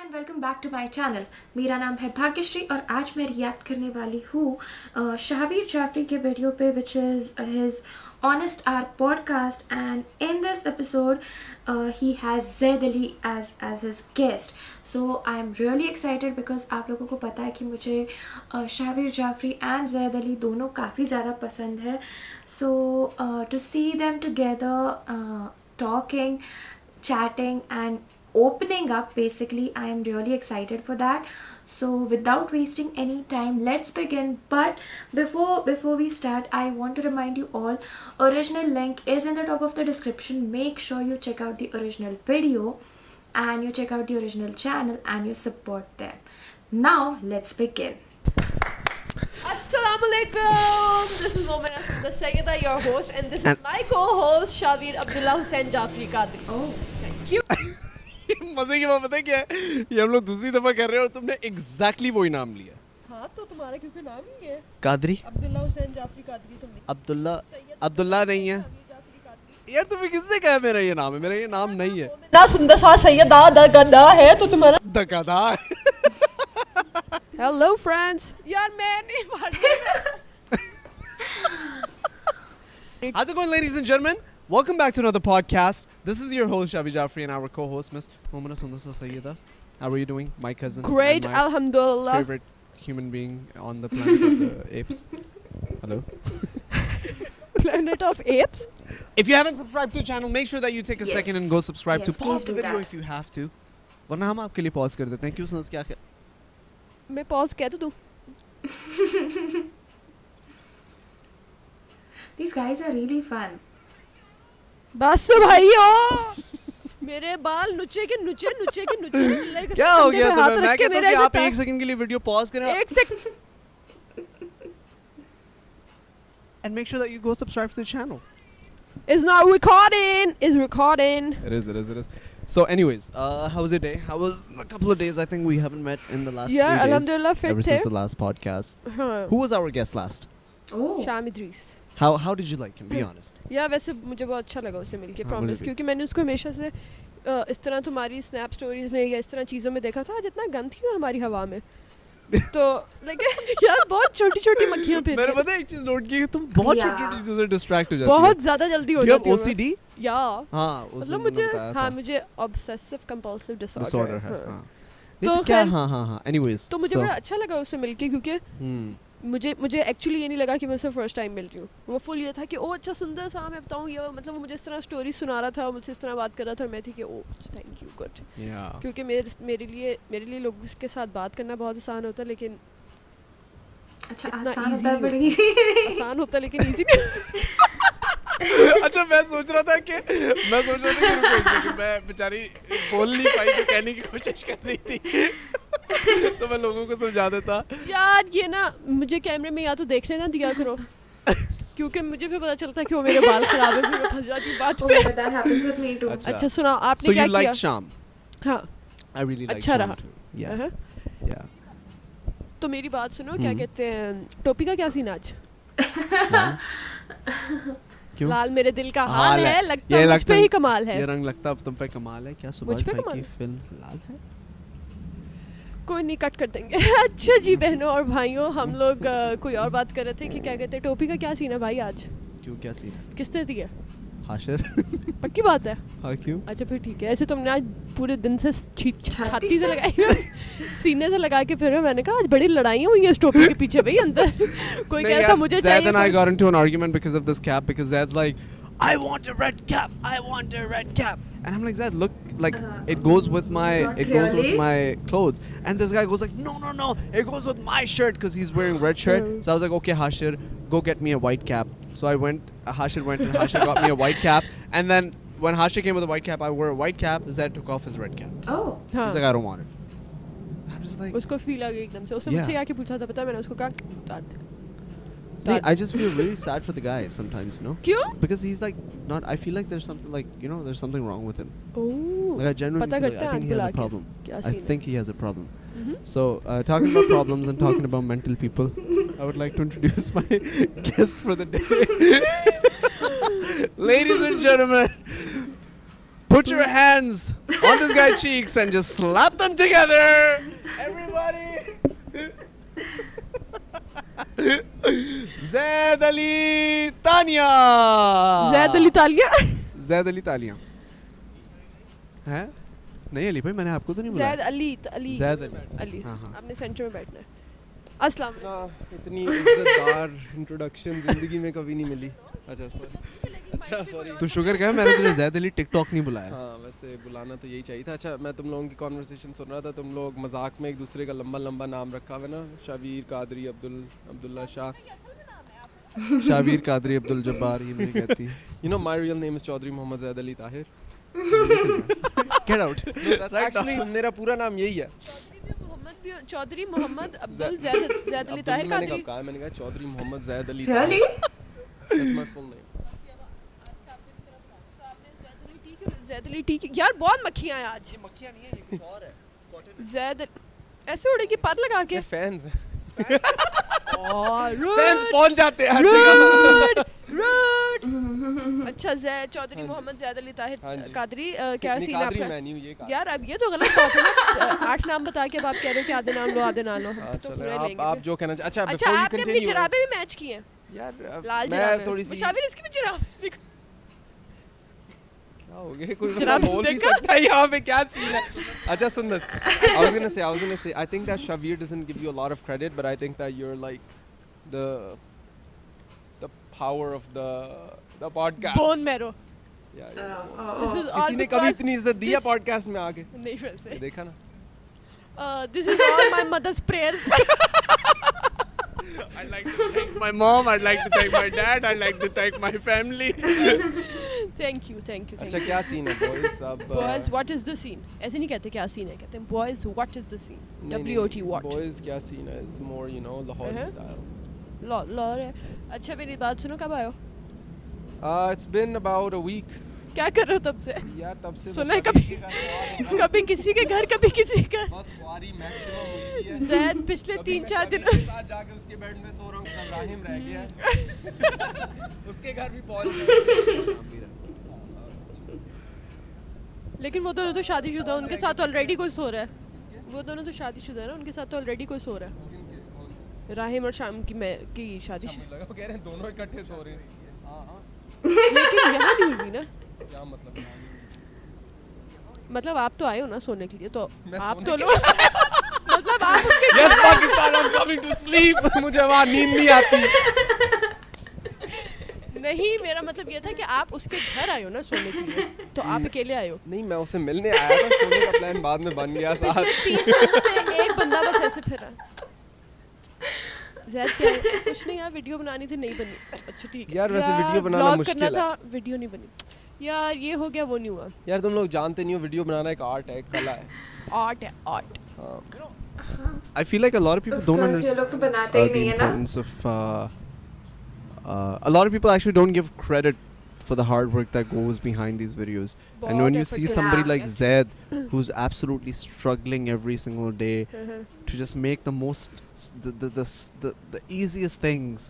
And welcome back to my channel. मेरा नाम है भाग्यश्री और आज मैं रिएक्ट करने वाली हूँ शाहवीर जाफरी के वीडियो पे which is his honest hour podcast and in this episode he has Zaid Ali as his guest. So I am really excited because आप लोगों को पता है कि मुझे शाहवीर जाफरी एंड जैद अली दोनों काफ़ी ज़्यादा पसंद है। So to see them together talking, chatting and opening up, basically I am really excited for that. So without wasting any time, let's begin. But before we start, I want to remind you all, original link is in the top of the description. Make sure you check out the original video and you check out the original channel and you support them. Now let's begin. Assalamu alaikum. This is Momina Sundar Sayyida, your host, and this is my co-host Shaveer Abdullah Hussain Jafri Qadri. Oh, Thank you. मजे की बात पता है क्या है? ये हम लोग दूसरी दफा कर रहे हैं और तुमने एग्जैक्टली वही नाम लिया। हाँ तो तुम्हारा क्योंकि नाम ही है कादरी अब्दुल्ला हुसैन जाफरी कादरी। तुमने अब्दुल्ला नहीं है यार। तुम्हें किसने कहा मेरा ये नाम है? मेरा ये नाम नहीं है। ना सुंदर सा सैयदा द गदा है तो तुम्हारा दगादा। Hello friends. यार मैं नहीं पढ़ How's it going, ladies and gentlemen? Welcome back to another podcast. This is your host Shavi Jafri and our co-host Miss Momina Sundar Sayyida. How are you doing, my cousin? Great, and my alhamdulillah. favorite human being on the planet of the apes. Hello. Planet of apes. If you haven't subscribed to the channel, make sure that you take a Yes. second and go subscribe Yes, to pause please the do video that. if you have to. वरना हम आपके लिए pause कर देते हैं। क्यों सुनस क्या मैं पॉज कह तो दूं। these guys are really fun. बस भाइयों मेरे बाल नुचे के नुचे नुचे के नुचे like क्या हो गया कंधे पे हाथ तुम्हें? मैं रख के कहता हूँ मेरे कि आप ऐसे एक सेकंड के लिए वीडियो पॉज करें एक second and make sure that you go subscribe to the channel. is not recording is recording. It is. So anyways, how was your day? How was a couple of days? I think we haven't met in the last Yeah, 3 days. alhamdulillah, fit ever थे। since the last podcast. हाँ Who was our guest last? Oh, शाम Idris. How did you like him? Be honest. या वैसे मुझे बहुत अच्छा लगा उससे मिलके हाँ, प्रॉमिस, मुझे भी। क्योंकि मैंने उसको हमेशा से इस तरह तुम्हारी स्नैप स्टोरीज में या इस तरह चीज़ों में देखा था जितना गंद थी हमारी हवा में। तो लाइक यार बहुत छोटी छोटी मक्खियाँ पे मैंने पता है एक चीज नोट की कि तुम बहुत Yeah. छोटी-छोटी चीजों से डिस्ट्रैक्ट हो जाती हो। बहुत ज़्यादा जल्दी हो Do you have जाती हूँ मैं। OCD? या हाँ, उस मतलब दिन मुझे तुमने बताया हाँ था। मुझे ऑब्सेसिव कंपल्सिव Disorder डिसऑर्डर है। है। हाँ। तो नहीं, क्या? खैर- हाँ। Anyways. तो मुझे so- बड़ा अच्छा लगा उससे मिलके, क्योंकि हम्म। मुझे एक्चुअली ये नहीं लगा कि मैं उससे फर्स्ट टाइम मिल रही हूँ। वो फुल ये था कि ओ अच्छा सुंदर सा मैं बताऊँ ये, मतलब वो मुझे इस तरह स्टोरी सुना रहा था, मुझसे इस तरह बात कर रहा था और मैं थी कि ओ थैंक यू गुड। Yeah. क्योंकि मेरे लिए लोगों के साथ बात करना बहुत आसान होता है, लेकिन अच्छा इतना आसान easy होता है होता बड़ी easy। आसान होता है लेकिन इजी नहीं। अच्छा मैं सोच रहा था कि रुको एक second, मैं बेचारी बोल नहीं पाई जो कहने की कोशिश कर रही थी। तो मैं लोगों को समझा देता। यार ये ना मुझे कैमरे में या तो देखने ना दिया करो, क्योंकि मुझे भी पता चलता है कि वो मेरे बाल खराब है, फिर मैं फंस जाती हूँ बात Oh पे। my God, that happens with me too. अच्छा। अच्छा सुना So आपने क्या you liked किया? Sham? हाँ I really liked अच्छा Sham रहा। too. Yeah. हाँ। Yeah. तो मेरी बात सुनो, क्या हम्म। कहते हैं टोपी का क्या सीन आज? लाल? क्यों? लाल मेरे दिल का हाल हाल है। है, लगता ये है मुझ लगता पे है- ही कमाल है। ये रंग लगता अब तुम पे कमाल है। क्या सुभाष पे भाई कमाल की है? फिल्म लाल है? कोई नहीं, कट कर देंगे। अच्छा जी बहनों और भाइयों, हम लोग कोई और बात कर रहे थे कि क्या कहते हैं टोपी का क्या सीन है भाई आज? क्यों क्या सीन है? किसने दी है? हाशिर? पक्की बात है? हाँ क्यों? अच्छा फिर ठीक है। ऐसे तुमने आज पूरे दिन से छाती छाती से से? लगाई हुई है, सीने से लगा के फिर मैंने कहा आज बड़ी लड़ाइयाँ हुई है इस टोपी के पीछे भाई अंदर। कोई कह रहा था मुझे Zed चाहिए and I तो- got into an argument because of this cap because Zed's like, I want a red cap. I want a red cap. And I'm like, Zed, look, like it goes with my not it goes with really? my clothes. And this guy goes like, no, it goes with my shirt because he's wearing red shirt. Hmm. So I was like, okay, Hashir, go get me a white cap. So I went. Hashir went and Hashir got me a white cap. And then when Hashir came with a white cap, I wore a white cap. Zed took off his red cap. Oh, हाँ। He's like, I don't want it. I'm just like, उसको feel आ गई एकदम से। उसने Yeah. मुझसे आके पूछा था, पता है मैंने उसको कहा उतार दे। Hey, I just feel really sad for the guy sometimes, you know? क्यों? Because he's like not. I feel like there's something like there's something wrong with him. Oh, Like I genuinely पता feel like, करते हैं I think he आंख has बुला a के। problem. क्या I scene है? think he has a problem. Mhm. So talking about problems and talking about mental people, I would like to introduce my guest for the day, ladies and gentlemen. Put your hands on this guy's cheeks and just slap them together. Everybody. Zaid Ali Tania. Zaid Ali Talia. Zaid Ali Talia. हैं? नहीं अली भाई मैंने आपको तो नहीं बुलाया. Zaid Ali. Zaid Ali. Ali. हाँ, हाँ. आपने सेंटर में बैठना है. अस्सलाम वालेकुम. इतनी इज्जतदार इंट्रोडक्शन जिंदगी में कभी नहीं मिली. अच्छा सॉरी. तू शुक्र कर मैंने तुझे ज़ैद अली टिकटॉक नहीं बुलाया. हाँ वैसे बुलाना तो यही चाहिए था. अच्छा मैं तुम लोगों की कॉन्वर्सेशन सुन रहा था. तुम लोग मजाक में एक दूसरे का लंबा लंबा नाम रखा हुआ ना. शावीर कादरी अब्दुल्ला शाह. शावीर कादरी अब्दुल जब्बार ये मुझे कहती है. You know my real name is Chaudhary Muhammad Zaid Ali Tahir. Get out. No, that's actually मेरा पूरा नाम यही है. चौधरी मोहम्मद अब्दुल ज़ैद अली ताहिर मैंने कादरी. कब कहा. मैंने कहा Chaudhry Muhammad Zaid Ali Really? Tahir. That's my full name. Zaid Ali T यार बहुत मक्खियाँ हैं आज. मक्खियाँ नहीं है ये कुछ और है. ज़ैद ऐसे उड़ेगी पर लगा के. ये फैंस हैं. रुड फैंस पहुंच जाते हैं. रुड. अच्छा चौधरी मोहम्मद ज़ैद अली ताहिर हाँ जी. कादरी क्या नहीं, सीन है कादरी आपका? मैं नहीं हूँ, ये कादरी. यार अब ये तो गलत बात है ना. 8 नाम बता के अब आप कह रहे हो कि आधे नाम लो आधे ना लो. हाँ, तो चलो, पूरे लेंगे आप फिर. जो कहना अच्छा अच्छा before you आपने अपनी continue, जराबें भी मैच की हैं. यार लाल मैं जराबें. थोड़ी सी मुशाविर इसकी भी जराबें. क्या हो गया. कोई जराब बोल भी देखा? सकता है यहाँ पे क्या सीन है. अच्छा सुन बस. I was gonna say I think that Shavir doesn't give you a lot of credit but I think that you're like the power of the podcast. Bone marrow. Yeah. This is all किसी ने कभी because इतनी इज्जत दी है this- podcast में आके. नहीं वैसे. देखा ना. This is all my mother's prayers. I'd like to thank my mom. I'd like to thank my dad. I'd like to thank my family. Thank you. अच्छा क्या सीन है boys अब. Boys, what is the scene? ऐसे नहीं कहते क्या scene है, कहते हैं boys, what is the scene? WOT what? Boys क्या सीन है is more you know Lahori style. Lahore है. अच्छा मेरी बात सुनो, कब आयो? It's been about a week. क्या कर रहे हो तब से? यार तब से सुना है बस कभी अभी के घर कभी किसी के घर कभी किसी का. बस वारी मैक्सिमम होती है. जैद पिछले कभी 3-4 मैं दिन कभी के साथ जाके उसके बेड में सो रहा हूँ. इब्राहिम रह गया है. उसके घर भी पहुंच गए. लेकिन वो दोनों तो शादीशुदा, उनके साथ ऑलरेडी कोई सो रहा है. वो दोनों तो शादीशुदा है ना, उनके साथ तो ऑलरेडी कोई सो रहा है. राहिम और शाम की शादी. लगा वो कह रहे हैं दोनों इकट्ठे सो रहे हैं. हाँ लेकिन यहाँ नहीं हुई ना. क्या मतलब. मतलब आप तो आए हो ना सोने के लिए, तो मैं आप सोने तो के लो. मतलब आप उसके Yes Pakistan I'm coming to sleep. मुझे वहाँ नींद नहीं आती. नहीं, मेरा मतलब ये था कि आप उसके घर आए हो ना सोने के लिए, तो आप अकेले आए हो. नहीं मैं उसे मिलने आया था. सोने का प्लान बाद में बन गया साथ. पिछले 3 सालों से एक बंदा बस ऐसे फिर रहा. ज़ैद क्या है? कुछ नहीं यार, वीडियो बनानी थी नहीं बनी. अच्छा ठीक है यार, वैसे वीडियो बनाना vlog मुश्किल करना है. था, वीडियो नहीं बनी. यार ये हो गया वो नहीं हुआ. यार तुम लोग जानते नहीं हो वीडियो बनाना एक आर्ट है, एक कला है. आर्ट है आर्ट. हाँ. I feel like a lot of people Of don't course, ये understand लोग तो बनाते ही the नहीं है ना. importance of. A lot of people actually don't give credit for the hard work that goes behind these videos. And when बहुत you effort see है. somebody Yeah. like Zed, who's absolutely struggling every single day to just make the most, the easiest things,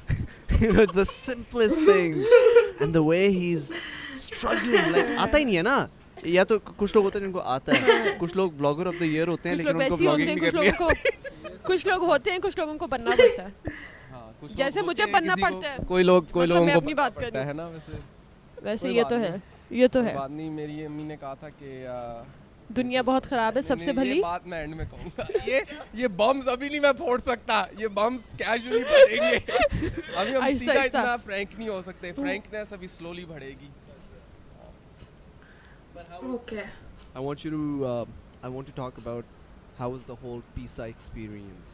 you know, the simplest things, and the way he's struggling, like आता ही नहीं है ना. या तो कुछ लोग होते हैं जिनको आता है, कुछ लोग ब्लॉगर ऑफ द ईयर होते हैं कुछ लेकिन लोग उनको वैसे ही होते ब्लॉगिंग हैं, नहीं कुछ करनी लोगों आती. को कुछ लोग होते हैं, कुछ लोगों को बनना पड़ता है. हाँ, कुछ जैसे लोग मुझे होते हैं, बनना किसी को- पड़ता है. कोई मतलब लोगों मैं को अपनी बनना बात कर पड़ता रही है ना. वैसे वैसे कोई ये बात तो नहीं. है, ये तो कोई है. बात नहीं. मेरी अम्मी ने कहा था कि दुनिया बहुत खराब है, सबसे नहीं, भली. ये बात मैं एंड में कहूँगा. ये बम्स अभी नहीं मैं फोड़ सकता. ये बम्स कैजुअली बढ़ेंगे. अभी हम आहिस्ता, सीधा आहिस्ता. इतना फ्रैंक नहीं हो सकते. फ्रैंकनेस अभी स्लोली बढ़ेगी. Okay. I want to talk about how was the whole PISA experience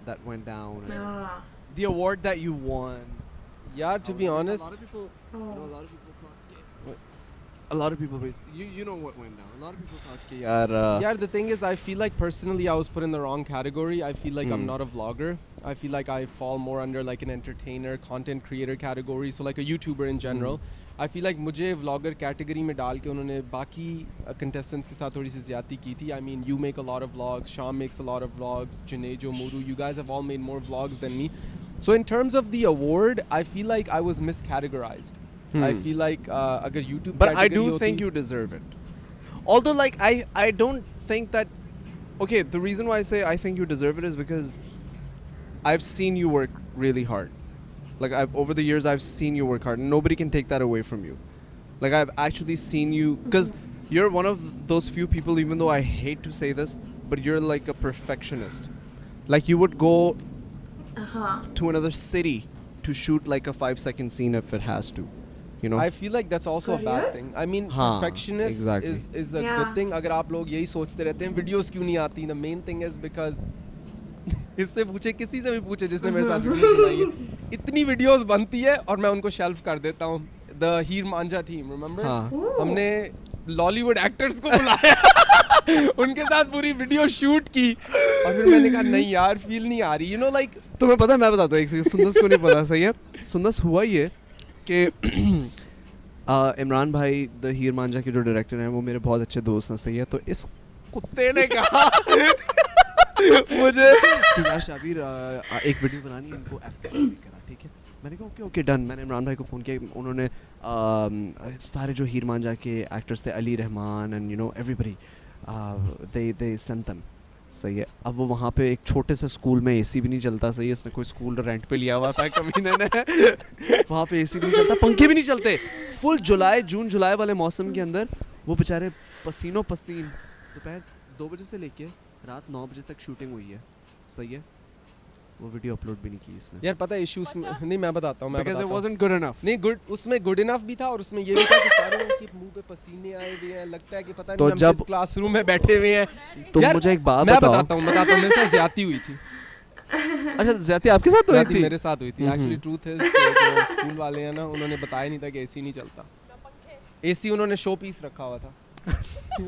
that went down, and Ah. the award that you won. यार to be A lot honest, of people, Oh. a lot of people, you know what went down. A lot of people thought कि यार yeah, the thing is, I feel like personally I was put in the wrong category. I feel like I'm Hmm. not a vlogger. I feel like I fall more under like an entertainer, content creator category. So like a YouTuber in general. I feel like मुझे vlogger category में डाल के उन्होंने बाकी contestants के साथ थोड़ी सी ज़्यादती की थी. I mean, you make a lot of vlogs, Sham makes a lot of vlogs, Junejo, Muru, you guys have all made more vlogs than me. So in terms of the award, I feel like I was miscategorized. I feel like अगर YouTube But I category do होती- think you deserve it. Although, like, I don't think that. Okay, the reason why I say I think you deserve it is because I've seen you work really hard. Like, over the years, I've seen you work hard. And nobody can take that away from you. Like, I've actually seen you, because you're one of those few people, even though I hate to say this, but you're like a perfectionist. Like, you would go to another city to shoot like a 5-second scene if it has to, you know. I feel like that's also a bad Career? thing. I mean, हाँ, perfectionist exactly. is a Yeah. good thing. अगर आप लोग यही सोचते रहते हैं videos क्यों नहीं आती, the main thing is because इससे पूछे, किसी से भी पूछे जिसने मेरे साथ वीडियोस बनाई है, इतनी वीडियोस बनती है और मैं उनको शेल्फ कर देता हूँ. The Heer Manjha team, remember? हाँ. हमने लॉलीवुड एक्टर्स को बुलाया, उनके साथ पूरी वीडियो शूट की और फिर मैंने कहा नहीं यार फील नहीं आ रही, you know, like तुम्हें पता है, मैं बताता हूँ एक सेकंड. सुंदस को नहीं पता. सही है. सुंदस हुआ ये कि इमरान भाई द हीर मांझा के जो डायरेक्टर हैं वो मेरे बहुत अच्छे दोस्त हैं. सही है. तो इस कुत्ते ने कहा मुझे कि यार शाबिर एक वीडियो बनानी है, इनको एक्टर करा. ठीक है. मैंने कहा ओके ओके डन. मैंने इमरान भाई को फ़ोन किया. उन्होंने सारे जो हीर मांझा के एक्टर्स थे, Ali Rahman and you know everybody, they sent them. सही है. अब वो वहाँ पे एक छोटे से स्कूल में एसी भी नहीं चलता. सही है. इसने कोई स्कूल रेंट पे लिया हुआ था कमीने ने. वहाँ पे एसी भी नहीं चलता, पंखे भी नहीं चलते. फुल जून जुलाई वाले मौसम के अंदर वो बेचारे पसीनों पसीन दोपहर 2 बजे से लेके रात 9 बजे तक शूटिंग हुई है. सही है. वो वीडियो अपलोड भी नहीं की इसने. यार पता है इश्यूज नहीं, मैं बताता हूँ, मैं Because बताता it हूँ. wasn't good enough. नहीं गुड, उसमें गुड इनफ भी था और उसमें ये भी था कि सारे लोगों के मुंह पे पसीने आए हुए हैं, लगता है कि पता तो नहीं हम जब- किस क्लासरूम में बैठे हुए हैं. तुम यार, मुझे एक बात मैं बताओ. बताता हूँ मेरे साथ ज्यादती हुई थी. अच्छा ज्यादा आपके साथ हुई ज्यादती थी? मेरे साथ हुई थी. हम्म. एक्चुअली ट्रूथ है जो स्कूल वाले हैं ना, उन्होंने बताया नहीं था कि एसी नहीं चलता. एसी उन्होंने शो पीस रखा हुआ था.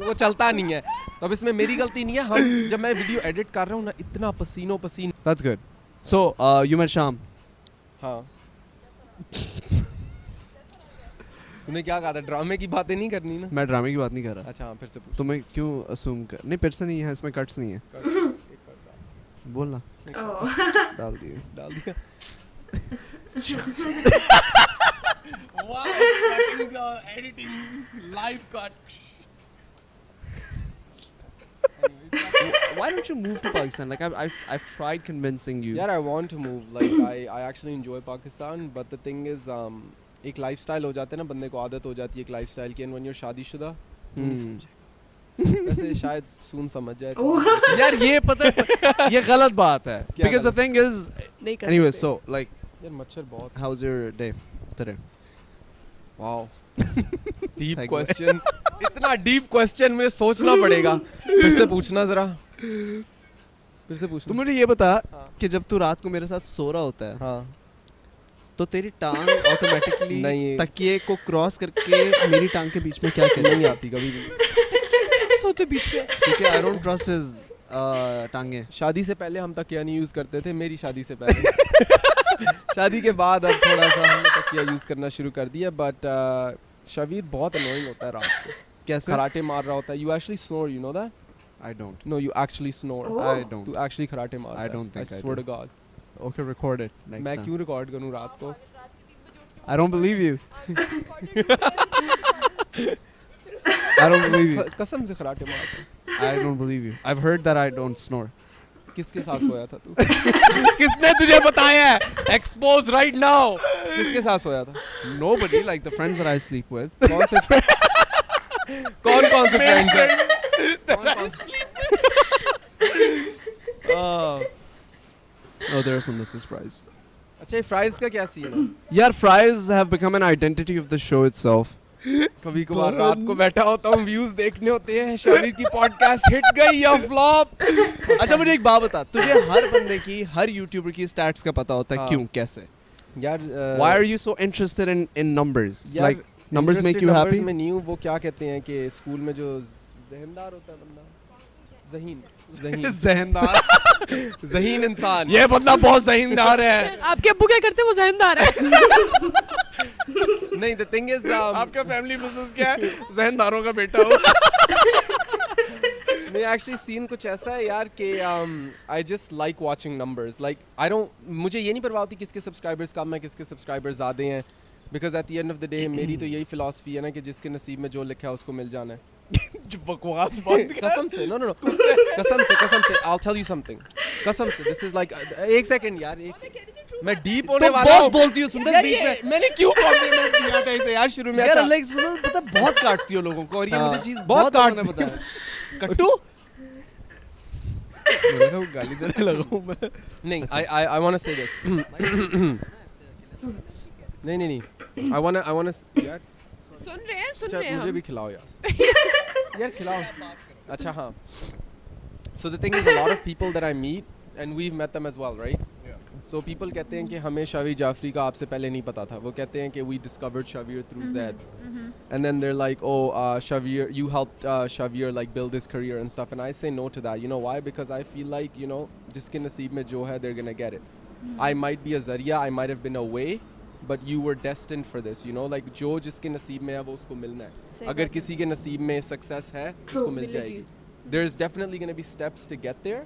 वो चलता नहीं है. तो अब इसमें मेरी गलती नहीं है. हम जब मैं वीडियो एडिट कर रहा हूँ ना, इतना पसीनों पसीन. That's good. So you met Sham. हाँ. तूने क्या कहा था, ड्रामे की बातें नहीं करनी ना? मैं ड्रामे की बात नहीं कर रहा. अच्छा हाँ, फिर से पूछ. तुम्हें क्यों assume कर? नहीं फिर से नहीं है, इसमें कट्स नहीं है. बोलना. डाल दिए. डाल दिया. Why don't you move to Pakistan? Like I've tried convincing you. Yaar, I want to move. Like I actually enjoy Pakistan, but the thing is, एक lifestyle हो जाता है ना, बंदे को आदत हो जाती है एक lifestyle की, and when you're शादीशुदा, तू नहीं समझेगा. वैसे शायद सून समझ जाए. यार ये पता है, ये गलत बात है. क्या Because the गलत? thing is, नहीं कर anyway, सकते. so like, यार मच्छर बहुत. how's your day today? Wow. Deep Segue. question. इतना deep question मुझे सोचना पड़ेगा. फिर से पूछना जरा. फिर से पूछना. तू मुझे ये बता हाँ. कि जब तू रात को मेरे साथ सो रहा होता है, हाँ. तो तेरी टांग ऑटोमेटिकली नहीं. तकिए को क्रॉस करके मेरी टांग के बीच में क्या कहती नहीं है? आती कभी भी. सोते बीच में. क्योंकि आई डोंट ट्रस्ट हिज टांगे. शादी से पहले हम तकिया नहीं यूज़ करते थे, मेरी शादी से पहले. शादी के बाद अब थोड़ा सा हमने तकिया यूज़ करना शुरू कर दिया. बट शबीर बहुत अनोइंग होता है रात को. कैसे? खराटे मार रहा होता है. You actually snore, you know that? I don't. No you actually snore. I don't. तू एक्चुअली खराटे मारता है. I don't think I swear do. to God. Okay, record it next मैं time. क्यों रिकॉर्ड करूँ रात को? I don't believe you. I don't believe you. कसम से खराटे मारता है. I don't believe you. I've heard that I don't snore. किसके साथ सोया था तू? किसने तुझे बताया है? Expose right now. किसके साथ सोया था? Nobody, like the friends that I sleep with. कौन से कौन से फ्रेंड्स हैं? कौन से? Oh, there's some Mrs. Fries. अच्छा ये फ्राइज का क्या सीन है? Yeah, fries have become an identity of the show itself. कभी कभार रात को बैठा होता हूँ, व्यूज देखने होते हैं, शबीर की पॉडकास्ट हिट गई या फ्लॉप. अच्छा मुझे एक बात बता, तुझे हर बंदे की, हर यूट्यूबर की स्टैट्स का पता होता है. हाँ. क्यों, कैसे? यार Why are you so interested in numbers? यार, Like numbers make you numbers happy? में नहीं हूँ. वो क्या कहते हैं कि स्कूल में जो जहनदार होता है बंदा, जहीन जहनदार. जहीन इंसान. ये बंदा बहुत जहीनदार है. आपके अब्बू क्या करते हैं? वो जहनदार है. नहीं, the thing is आपका फैमिली बिजनेस क्या है? जहनदारों का बेटा हो. नहीं, एक्चुअली सीन कुछ ऐसा है यार कि I just like watching numbers. Like I don't, मुझे ये नहीं परवाह होती किसके सब्सक्राइबर्स कम है, किसके सब्सक्राइबर्स ज़्यादा हैं. Because at the end of the day मेरी तो यही फिलॉसफी है ना कि जिसके नसीब में जो लिखा है उसको मिल जाना है. जो बकवास बात कसम से no कसम से I'll tell you something. कसम से this is like एक सेकंड यार, एक मैं डीप होने तो वाला हूँ. बहुत बोलती हो सुंदर यार बीच ये में. मैंने क्यों कॉम्प्लीमेंट दिया था इसे यार शुरू में? यार अच्छा. लाइक सुंदर पता है, बहुत काटती हो लोगों को और ये हाँ, मुझे चीज बहुत बहुत लोगों ने काटती बताया. कट्टू मैं लगा वो गाली देने लगा हूँ मैं. नहीं, I want to say this. नहीं I want to यार सुन रहे हैं मुझे हम. भी खिलाओ यार. यार खिलाओ. अच्छा हाँ. So the thing is, a lot of people that I meet, and we've met them as well, right? So people कहते हैं कि हमें शावीर जाफरी का आपसे पहले नहीं पता था. वो कहते हैं कि we discovered Shaveer through Zaid. And then they're like, oh, Shaveer, you helped Shaveer like build his career and stuff. And I say no to that. You know why? Because I feel like, you know, जिसके नसीब में जो है, they're gonna get it. I might be a zariya, I might have been a way, but you were destined for this. You know, like जो जिसके नसीब में है वो उसको मिलना है. अगर किसी के नसीब में success है, उसको मिल जाएगी. There's definitely gonna be steps to get there.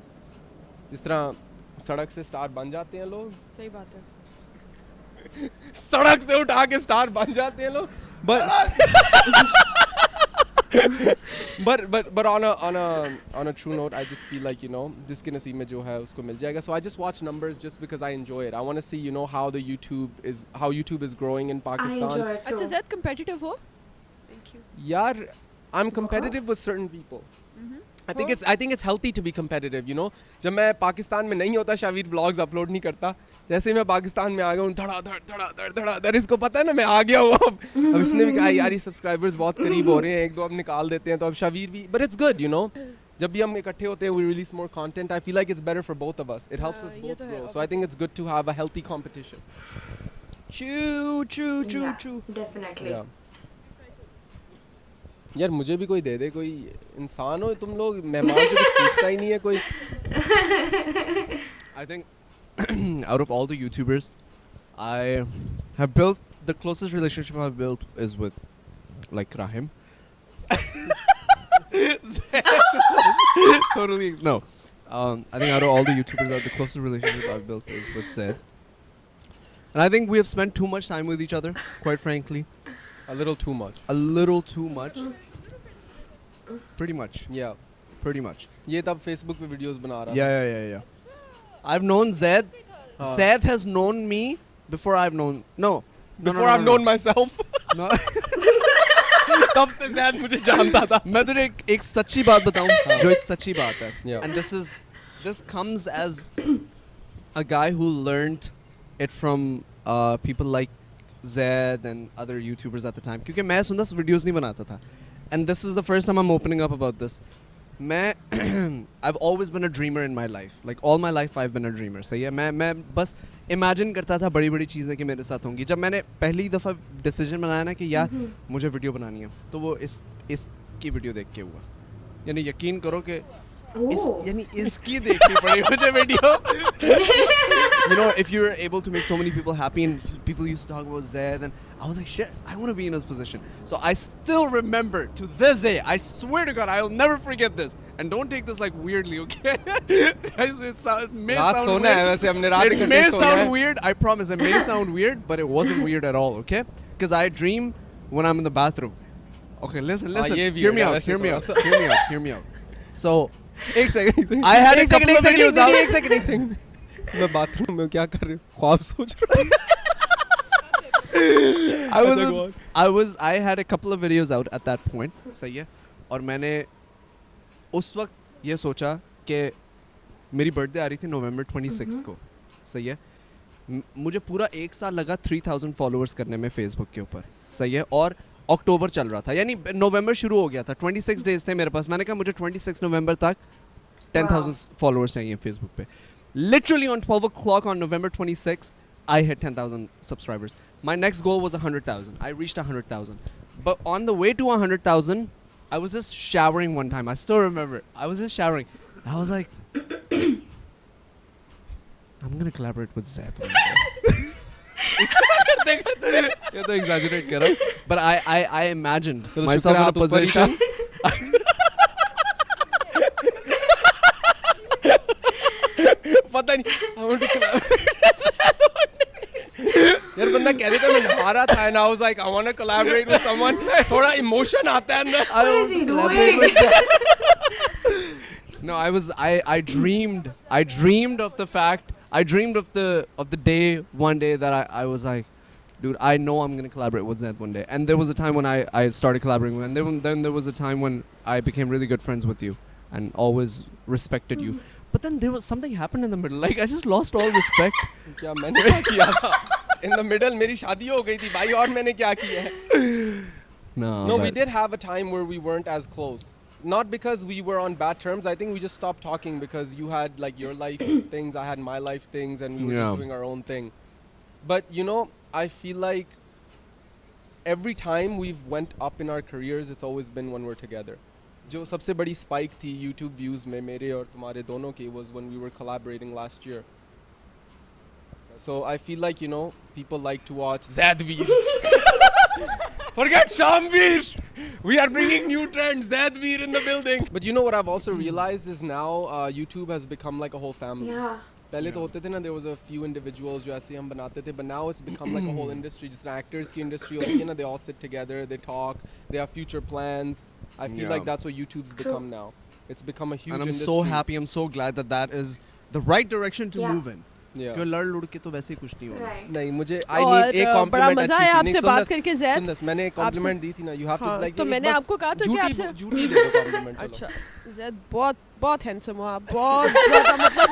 जिस तरह सड़क से स्टार बन जाते हैं लोग. सही बात है. सड़क से उठा के स्टार बन जाते हैं लोग. But on a true note, I just feel like, you know, जिसके नसीब में जो है उसको मिल जाएगा. So I just watch numbers just because I enjoy it. I want to see, you know, how YouTube is growing in I Pakistan. enjoy it अच्छा too. ज़्यादा competitive हो? Thank you. यार, I'm competitive with certain people. I think it's healthy to be competitive, you know. जब मैं पाकिस्तान में नहीं होता, Shavir vlogs upload नहीं करता. जैसे ही मैं पाकिस्तान में आ गया हूँ, धड़ा इसको पता है ना मैं आ गया हूँ अब इसने भी कहा यार ये सब्सक्राइबर्स बहुत करीब हो रहे हैं, एक दो अब निकाल देते हैं, तो अब शावीर भी. But it's good, you know. जब भी हम इकट्ठे होते हैं, we release more content. I feel like it's better for both of us. It helps us ये both तो है, grow. So I think it's good to have a healthy competition. True. Definitely. Yeah. यार मुझे भी कोई दे दे, कोई इंसान हो तुम लोग, मेहमान से कुछ पूछता ही नहीं है कोई. I think out of all the YouTubers, I have built the closest relationship I've built is with like Rahim. Totally no. I think out of all the YouTubers, the closest relationship I've built is with Zaid. And I think we have spent too much time with each other, quite frankly. A little too much. A little too much. Pretty much. Yeah. Pretty much. ये तब Facebook पे videos बना रहा था. Yeah. I've known Zaid. Zaid has known me before I've known. Before I've known myself. No. तब से Zaid मुझे जानता था. मैं तुझे एक सच्ची बात बताऊं, जो एक सच्ची बात है. Yeah. And this comes as a guy who learned it from people like Zaid and other YouTubers at the time. क्योंकि मैं सुंदर videos नहीं बनाता था. And this is the first time I'm opening up about this. I've always been a dreamer in my life. Like all my life I've been a dreamer. सही है. मैं बस imagine करता था बड़ी चीज़ें कि मेरे साथ होंगी. जब मैंने पहली दफ़ा decision बनाया ना कि यार मुझे वीडियो बनानी है, तो वो इसकी वीडियो देख के हुआ. यानी यकीन करो कि यानी इसकी देखनी पड़ी मुझे video. You know, if you're able to make so many people happy, and people used to talk about Zaid, and I was like, shit, I want to be in his position. So I still remember to this day. I swear to God, I'll never forget this. And don't take this like weirdly, okay? It may रात sound सोना है weird. वैसे हमने रात It इकट्ठे may सोना है. sound weird. I promise. It may sound weird, but it wasn't weird at all, okay? Because I dream when I'm in the bathroom. Okay, listen. ये Hear weird me है out. वैसे Hear me थोड़ा out. Hear me out. So एक second. I had a couple of videos out. एक second. मैं bathroom में क्या कर रही हूँ? ख्वाब सोच रहा हूँ. I had a couple of videos out at that point. सही है. और मैंने उस वक्त ये सोचा कि मेरी बर्थडे आ रही थी November 26 को. सही है. मुझे पूरा एक साल लगा 3000 फॉलोअर्स करने में फेसबुक के ऊपर. सही है. और अक्टूबर चल रहा था, यानी नवंबर शुरू हो गया था. 26 डेज थे मेरे पास. मैंने कहा मुझे 26 नवंबर तक 10,000 फॉलोअर्स चाहिए फेसबुक पे. Literally on 12 o'clock on November 26, I hit 10,000 subscribers. My next goal was 100,000. I reached 100,000. But on the way to 100,000, I was just showering one time. I still remember. I was just showering. I was like, I'm going to collaborate with Zaid. ये तो exaggerate कर रहा हूँ. But I imagined myself in a position. पता नहीं. I want to collaborate. यार बंदा कह रहा था मैं रहा था and I was like I want to collaborate with someone. थोड़ा emotion आता है अंदर. What is he collaborate doing? No, I dreamed of the fact, I dreamed of the day, one day that I was like, dude, I know I'm going to collaborate with Zed one day. And there was a time when I started collaborating with, and then there was a time when I became really good friends with you and always respected you. But then there was something happened in the middle. Like I just lost all respect. क्या मैंने क्या किया था? In the middle मेरी शादी हो गई थी भाई और मैंने क्या किया है? No, No, we but- did have a time where we weren't as close. Not because we were on bad terms. I think we just stopped talking because you had like your life things, I had my life things, and we were Yeah. just doing our own thing. But you know, I feel like every time we've went up in our careers, it's always been when we're together. जो सबसे बड़ी spike थी YouTube views में मेरे और तुम्हारे दोनों की was when we were collaborating last year. So I feel like, you know, people like to watch Zadveer. Forget Shamveer. We are bringing new trends. Zadveer in the building. But you know what I've also realized is now YouTube has become like a whole family. Yeah. पहले तो होते थे ना, there was a few individuals जो ऐसे हम बनाते थे, but now it's become like a whole industry. जिस तरह actors की industry होती है ना, they all sit together, they talk, they have future plans. I feel Yeah. like that's what YouTube's become now. It's become a huge And I'm industry. so happy, I'm so glad that is the right direction to Yeah. move in. Yeah. क्यों लड़ लुड़ के तो वैसे ही कुछ नहीं होगा. Right. नहीं मुझे I और, need एक बड़ा compliment मजा अच्छी आया सी. आपसे नहीं, बात सुन करके ज़ैद. सुन मैंने एक compliment दी थी ना, you have to हाँ, like तो एक मैंने बस आपको कहा तो कि झूठी आपसे- झूठी दे दो compliment चलो. अच्छा ज़ैद बहुत बहुत हैंडसम हो आप, बहुत ज़्यादा मतलब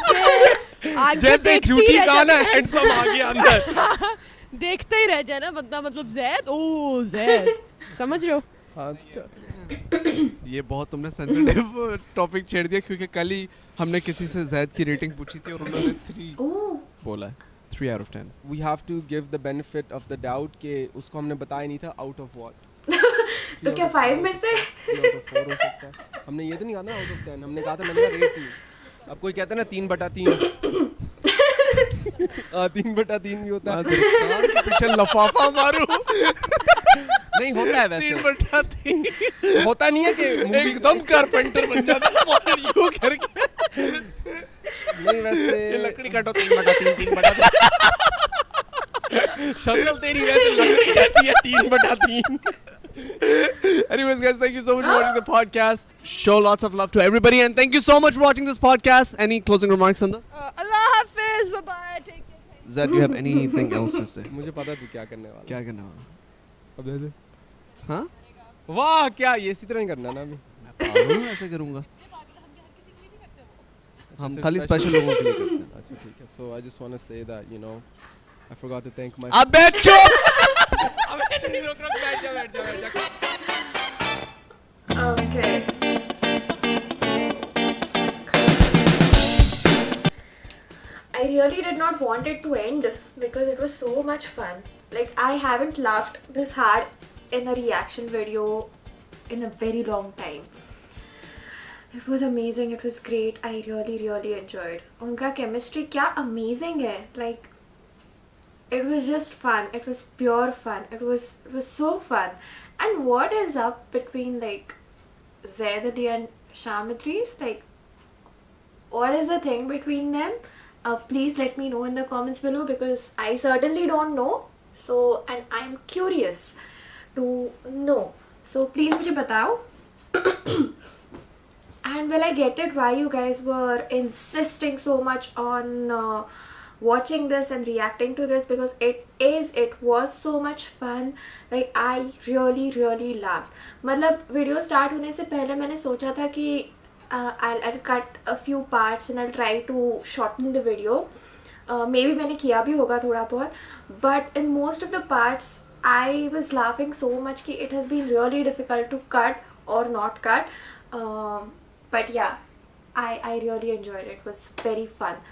कि आगे जैसे देखती झूठी रह कहा ना जाए। handsome आ गया अंदर. देखते ही रह जाए ना बंदा, मतलब ज़ैद, ओ ज़ैद, समझ रहे हो? हाँ, ये बहुत तुमने सेंसिटिव टॉपिक छेड़ दिया क्योंकि कल ही हमने किसी से जैद की रेटिंग पूछी थी और उन्होंने 3 Oh. बोला है. 3 out of 10. we have to give the benefit of the doubt कि उसको हमने बताया नहीं था out of what. तो क्या 5 में से? 3 out of 4 हो सकता है. हमने ये तो नहीं कहा ना out of 10. हमने कहा था मैंने कहा रेट नहीं. अब कोई कहता है ना 3/3. 3/3 भी होता है. कान के पीछे लफाफा मारू. नहीं होता है वैसे. 3/3. होता नहीं है कि movie एकदम कारपेंटर बन जाता है यूं करके. नहीं वैसे ये लकड़ी काटो 3/3 3/3. शक्ल तेरी वैसे लकड़ी ऐसी है 3/3. Anyways, guys, thank you so much for watching the podcast. Show lots of love to everybody, and thank you so much for watching this podcast. Any closing remarks on this? अल्लाह हाफिज़, bye bye, take care. Zed, do you have anything else to say? मुझे पता तू क्या करने वाला. क्या करना है? अब दे दे. हाँ? वाह क्या ये इसी तरह ही करना ना अभी. मैं पागल हूँ ऐसे करूँगा. हम सिर्फ खाली स्पेशल लोगों के लिए करते हैं. अच्छा ठीक है. So I just want to say that you know I forgot to thank my. अबे चुप! Okay. I really did not want it to end because it was so much fun. Like, I haven't laughed this hard in a reaction video in a very long time. It was amazing. It was great. I really enjoyed. उनका chemistry क्या amazing है. Like, it was just fun. It was pure fun. It was so fun. And what is up between like Zaid Ali and Sham Idris? Like, what is the thing between them? Please let me know in the comments below because I certainly don't know. So, and I'm curious to know. So please मुझे बताओ. And will I get it why you guys were insisting so much on watching this and reacting to this, because it was so much fun. Like, I really laughed. मतलब video start होने से पहले मैंने सोचा था कि I'll cut a few parts and I'll try to shorten the video. Maybe मैंने किया भी होगा थोड़ा बहुत, but in most of the parts I was laughing so much कि it has been really difficult to cut or not cut. But yeah, I really enjoyed it. It was very fun.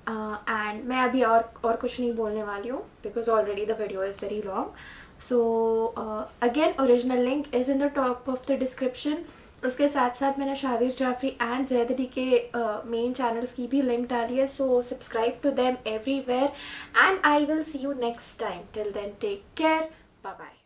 And मैं अभी और कुछ नहीं बोलने वाली हूँ because already the video is very long. So again, original link is in the top of the description. उसके साथ साथ मैंने शाहवीर जाफरी एंड ज़ैद अली के मेन चैनल्स की भी लिंक डाली है. So subscribe to them everywhere and I will see you next time. Till then take care. Bye bye.